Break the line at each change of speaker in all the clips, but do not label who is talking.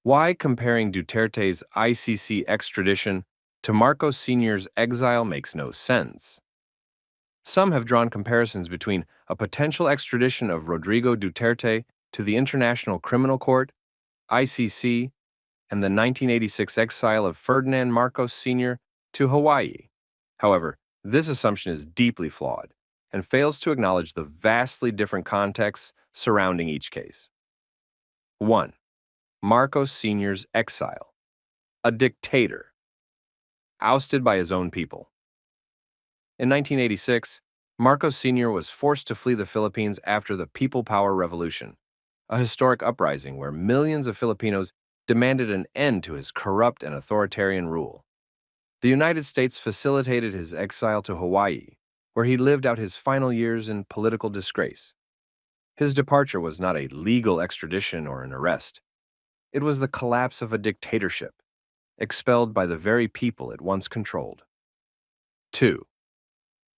Why comparing Duterte's ICC extradition to Marcos Sr.'s exile makes no sense. Some have drawn comparisons between a potential extradition of Rodrigo Duterte to the International Criminal Court, ICC, and the 1986 exile of Ferdinand Marcos Sr. to Hawaii. However, this assumption is deeply flawed and fails to acknowledge the vastly different contexts surrounding each case. 1. Marcos Sr.'s exile. A dictator. Ousted by his own people. In 1986, Marcos Sr. was forced to flee the Philippines after the People Power Revolution, a historic uprising where millions of Filipinos demanded an end to his corrupt and authoritarian rule. The United States facilitated his exile to Hawaii, where he lived out his final years in political disgrace. His departure was not a legal extradition or an arrest. It was the collapse of a dictatorship, expelled by the very people it once controlled. 2.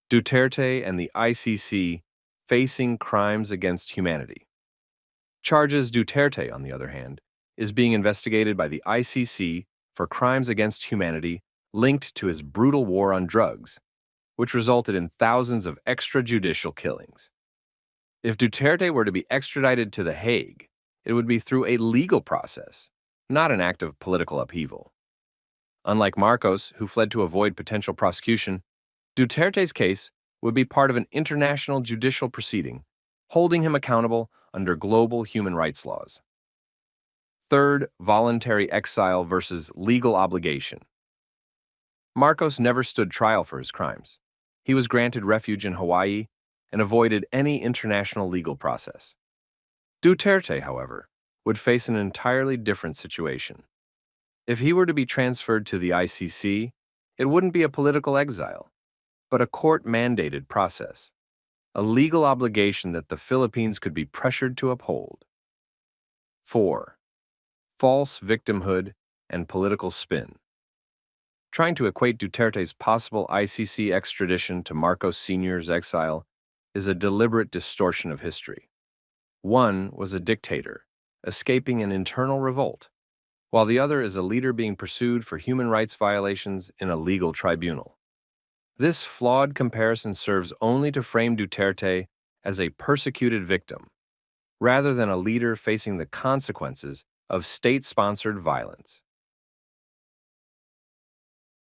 Duterte and the ICC facing crimes against humanity. Charges Duterte, on the other hand, is being investigated by the ICC for crimes against humanity linked to his brutal war on drugs, which resulted in thousands of extrajudicial killings. If Duterte were to be extradited to The Hague, it would be through a legal process, not an act of political upheaval. Unlike Marcos, who fled to avoid potential prosecution, Duterte's case would be part of an international judicial proceeding, holding him accountable under global human rights laws. 3. Voluntary exile versus legal obligation. Marcos never stood trial for his crimes. He was granted refuge in Hawaii and avoided any international legal process. Duterte, however, would face an entirely different situation. If he were to be transferred to the ICC, it wouldn't be a political exile, but a court-mandated process, a legal obligation that the Philippines could be pressured to uphold. 4. False victimhood and political spin. Trying to equate Duterte's possible ICC extradition to Marcos Sr.'s exile is a deliberate distortion of history. One was a dictator, escaping an internal revolt, while the other is a leader being pursued for human rights violations in a legal tribunal. This flawed comparison serves only to frame Duterte as a persecuted victim, rather than a leader facing the consequences of state-sponsored violence.